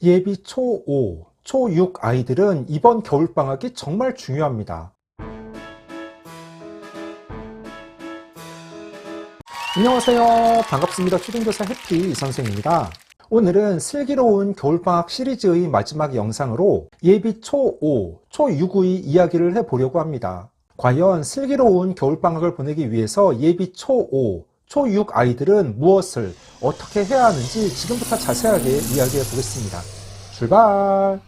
예비 초5, 초6 아이들은 이번 겨울방학이 정말 중요합니다. 안녕하세요. 반갑습니다. 초등교사 해피 이선생입니다. 오늘은 슬기로운 겨울방학 시리즈의 마지막 영상으로 예비 초5, 초6의 이야기를 해보려고 합니다. 과연 슬기로운 겨울방학을 보내기 위해서 예비 초5, 초6 아이들은 무엇을 어떻게 해야 하는지 지금부터 자세하게 이야기해 보겠습니다. 출발!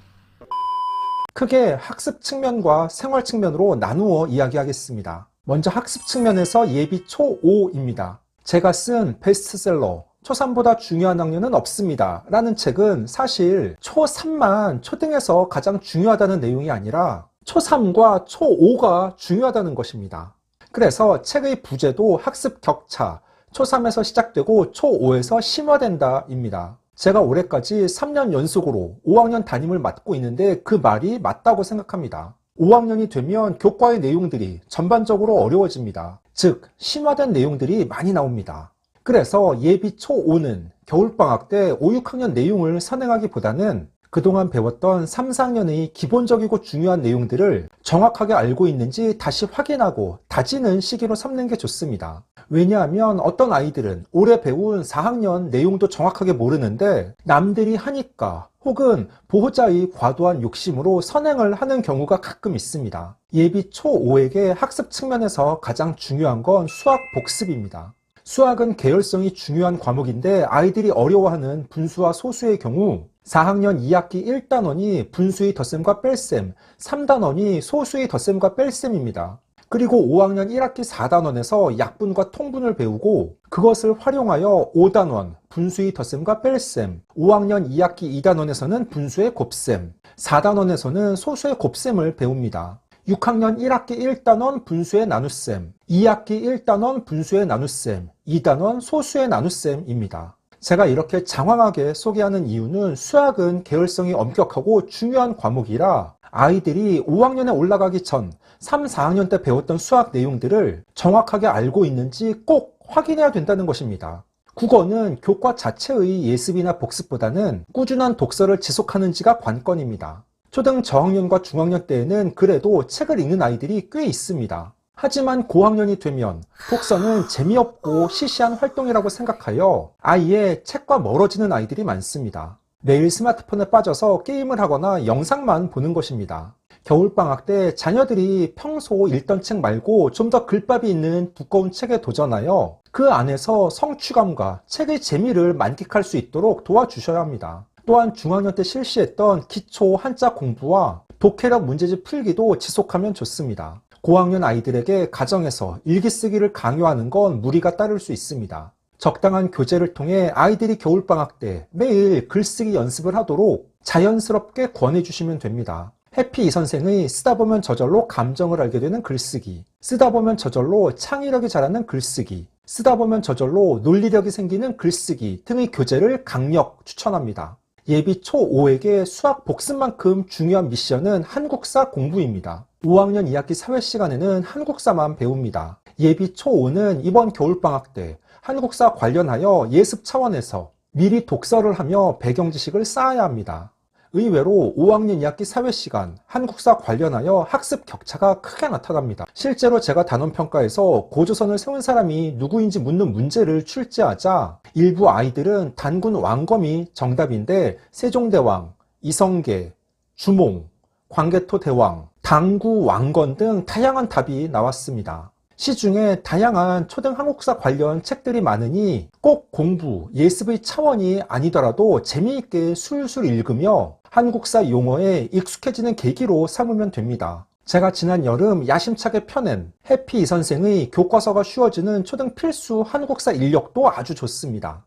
크게 학습 측면과 생활 측면으로 나누어 이야기하겠습니다. 먼저 학습 측면에서 예비 초5입니다. 제가 쓴 베스트셀러 초3보다 중요한 학년은 없습니다 라는 책은 사실 초3만 초등에서 가장 중요하다는 내용이 아니라 초3과 초5가 중요하다는 것입니다. 그래서 책의 부제도 학습 격차, 초3에서 시작되고 초5에서 심화된다 입니다. 제가 올해까지 3년 연속으로 5학년 담임을 맡고 있는데 그 말이 맞다고 생각합니다. 5학년이 되면 교과의 내용들이 전반적으로 어려워집니다. 즉, 심화된 내용들이 많이 나옵니다. 그래서 예비 초5는 겨울방학 때 5, 6학년 내용을 선행하기보다는 그동안 배웠던 3, 4학년의 기본적이고 중요한 내용들을 정확하게 알고 있는지 다시 확인하고 다지는 시기로 삼는 게 좋습니다. 왜냐하면 어떤 아이들은 올해 배운 4학년 내용도 정확하게 모르는데 남들이 하니까 혹은 보호자의 과도한 욕심으로 선행을 하는 경우가 가끔 있습니다. 예비 초5에게 학습 측면에서 가장 중요한 건 수학 복습입니다. 수학은 계열성이 중요한 과목인데 아이들이 어려워하는 분수와 소수의 경우 4학년 2학기 1단원이 분수의 덧셈과 뺄셈, 3단원이 소수의 덧셈과 뺄셈입니다. 그리고 5학년 1학기 4단원에서 약분과 통분을 배우고 그것을 활용하여 5단원, 분수의 덧셈과 뺄셈, 5학년 2학기 2단원에서는 분수의 곱셈, 4단원에서는 소수의 곱셈을 배웁니다. 6학년 1학기 1단원 분수의 나눗셈, 2학기 1단원 분수의 나눗셈, 2단원 소수의 나눗셈입니다. 제가 이렇게 장황하게 소개하는 이유는 수학은 계열성이 엄격하고 중요한 과목이라 아이들이 5학년에 올라가기 전 3, 4학년 때 배웠던 수학 내용들을 정확하게 알고 있는지 꼭 확인해야 된다는 것입니다. 국어는 교과 자체의 예습이나 복습보다는 꾸준한 독서를 지속하는지가 관건입니다. 초등 저학년과 중학년 때에는 그래도 책을 읽는 아이들이 꽤 있습니다. 하지만 고학년이 되면 독서는 재미없고 시시한 활동이라고 생각하여 아예 책과 멀어지는 아이들이 많습니다. 매일 스마트폰에 빠져서 게임을 하거나 영상만 보는 것입니다. 겨울방학 때 자녀들이 평소 읽던 책 말고 좀 더 글밥이 있는 두꺼운 책에 도전하여 그 안에서 성취감과 책의 재미를 만끽할 수 있도록 도와주셔야 합니다. 또한 중학년 때 실시했던 기초 한자 공부와 독해력 문제집 풀기도 지속하면 좋습니다. 고학년 아이들에게 가정에서 일기 쓰기를 강요하는 건 무리가 따를 수 있습니다. 적당한 교재를 통해 아이들이 겨울방학 때 매일 글쓰기 연습을 하도록 자연스럽게 권해주시면 됩니다. 해피 이 선생의 쓰다 보면 저절로 감정을 알게 되는 글쓰기, 쓰다 보면 저절로 창의력이 자라는 글쓰기, 쓰다 보면 저절로 논리력이 생기는 글쓰기 등의 교재를 강력 추천합니다. 예비 초5에게 수학 복습만큼 중요한 미션은 한국사 공부입니다. 5학년 2학기 사회 시간에는 한국사만 배웁니다. 예비 초5는 이번 겨울방학 때 한국사 관련하여 예습 차원에서 미리 독서를 하며 배경 지식을 쌓아야 합니다. 의외로 5학년 2학기 사회 시간 한국사 관련하여 학습 격차가 크게 나타납니다. 실제로 제가 단원평가에서 고조선을 세운 사람이 누구인지 묻는 문제를 출제하자 일부 아이들은 단군 왕검이 정답인데 세종대왕, 이성계, 주몽, 광개토 대왕, 당구 왕건 등 다양한 답이 나왔습니다. 시중에 다양한 초등 한국사 관련 책들이 많으니 꼭 공부, 예습의 차원이 아니더라도 재미있게 술술 읽으며 한국사 용어에 익숙해지는 계기로 삼으면 됩니다. 제가 지난 여름 야심차게 펴낸 해피 이 선생의 교과서가 쉬워지는 초등 필수 한국사 인력도 아주 좋습니다.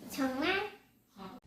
정말?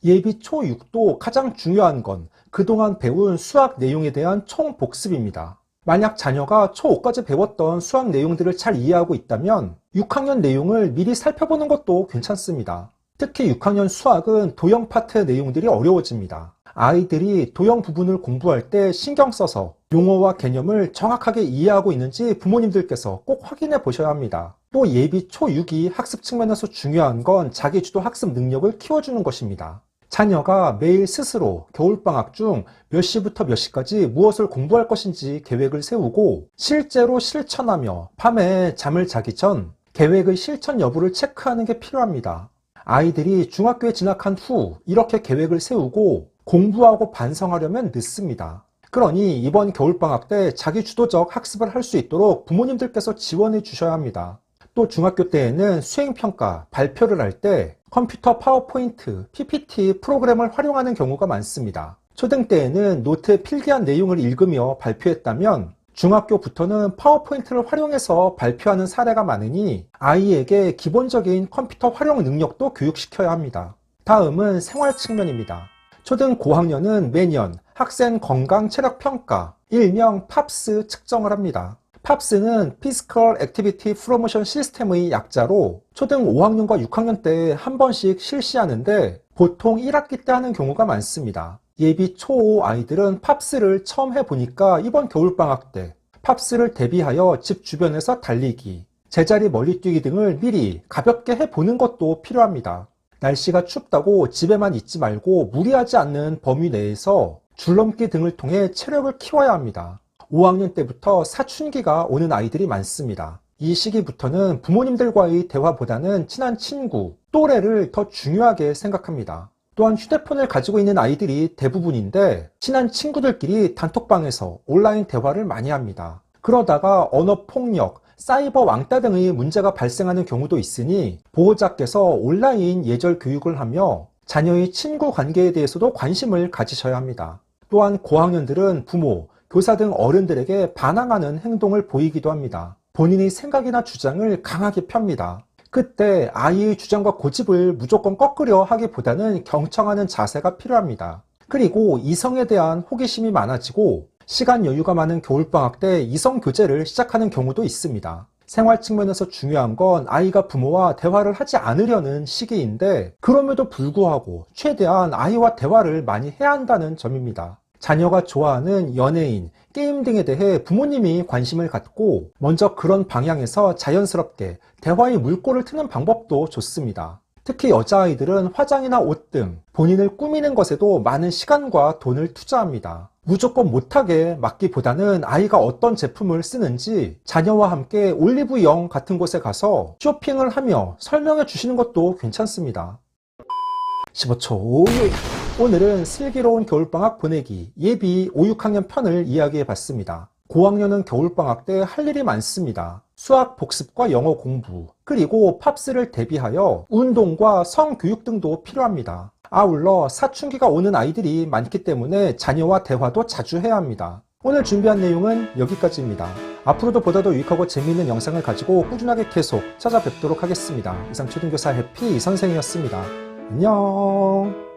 예비 초6도 가장 중요한 건 그동안 배운 수학 내용에 대한 총복습입니다. 만약 자녀가 초5까지 배웠던 수학 내용들을 잘 이해하고 있다면 6학년 내용을 미리 살펴보는 것도 괜찮습니다. 특히 6학년 수학은 도형 파트의 내용들이 어려워집니다. 아이들이 도형 부분을 공부할 때 신경 써서 용어와 개념을 정확하게 이해하고 있는지 부모님들께서 꼭 확인해 보셔야 합니다. 또 예비 초6이 학습 측면에서 중요한 건 자기주도 학습 능력을 키워주는 것입니다. 자녀가 매일 스스로 겨울방학 중 몇 시부터 몇 시까지 무엇을 공부할 것인지 계획을 세우고 실제로 실천하며 밤에 잠을 자기 전 계획의 실천 여부를 체크하는 게 필요합니다. 아이들이 중학교에 진학한 후 이렇게 계획을 세우고 공부하고 반성하려면 늦습니다. 그러니 이번 겨울방학 때 자기 주도적 학습을 할 수 있도록 부모님들께서 지원해 주셔야 합니다. 또 중학교 때에는 수행평가, 발표를 할 때 컴퓨터 파워포인트, PPT 프로그램을 활용하는 경우가 많습니다. 초등 때에는 노트에 필기한 내용을 읽으며 발표했다면 중학교부터는 파워포인트를 활용해서 발표하는 사례가 많으니 아이에게 기본적인 컴퓨터 활용 능력도 교육시켜야 합니다. 다음은 생활 측면입니다. 초등 고학년은 매년 학생 건강 체력 평가, 일명 팝스 측정을 합니다. 팝스는 Physical Activity Promotion System의 약자로 초등 5학년과 6학년 때 한 번씩 실시하는데 보통 1학기 때 하는 경우가 많습니다. 예비 초5 아이들은 팝스를 처음 해보니까 이번 겨울방학 때 팝스를 대비하여 집 주변에서 달리기, 제자리 멀리 뛰기 등을 미리 가볍게 해보는 것도 필요합니다. 날씨가 춥다고 집에만 있지 말고 무리하지 않는 범위 내에서 줄넘기 등을 통해 체력을 키워야 합니다. 5학년 때부터 사춘기가 오는 아이들이 많습니다. 이 시기부터는 부모님들과의 대화보다는 친한 친구, 또래를 더 중요하게 생각합니다. 또한 휴대폰을 가지고 있는 아이들이 대부분인데 친한 친구들끼리 단톡방에서 온라인 대화를 많이 합니다. 그러다가 언어폭력, 사이버 왕따 등의 문제가 발생하는 경우도 있으니 보호자께서 온라인 예절 교육을 하며 자녀의 친구 관계에 대해서도 관심을 가지셔야 합니다. 또한 고학년들은 부모, 교사 등 어른들에게 반항하는 행동을 보이기도 합니다. 본인의 생각이나 주장을 강하게 펴니다. 그때 아이의 주장과 고집을 무조건 꺾으려 하기보다는 경청하는 자세가 필요합니다. 그리고 이성에 대한 호기심이 많아지고 시간 여유가 많은 겨울방학 때 이성 교제를 시작하는 경우도 있습니다. 생활 측면에서 중요한 건 아이가 부모와 대화를 하지 않으려는 시기인데 그럼에도 불구하고 최대한 아이와 대화를 많이 해야 한다는 점입니다. 자녀가 좋아하는 연예인, 게임 등에 대해 부모님이 관심을 갖고 먼저 그런 방향에서 자연스럽게 대화의 물꼬를 트는 방법도 좋습니다. 특히 여자아이들은 화장이나 옷 등 본인을 꾸미는 것에도 많은 시간과 돈을 투자합니다. 무조건 못하게 맡기보다는 아이가 어떤 제품을 쓰는지 자녀와 함께 올리브영 같은 곳에 가서 쇼핑을 하며 설명해 주시는 것도 괜찮습니다. 15초 오늘은 슬기로운 겨울방학 보내기 예비 5, 6학년 편을 이야기해 봤습니다. 고학년은 겨울방학 때 할 일이 많습니다. 수학 복습과 영어 공부, 그리고 팝스를 대비하여 운동과 성교육 등도 필요합니다. 아울러 사춘기가 오는 아이들이 많기 때문에 자녀와 대화도 자주 해야 합니다. 오늘 준비한 내용은 여기까지입니다. 앞으로도 보다 더 유익하고 재미있는 영상을 가지고 꾸준하게 계속 찾아뵙도록 하겠습니다. 이상 초등교사 해피 선생이었습니다. 안녕.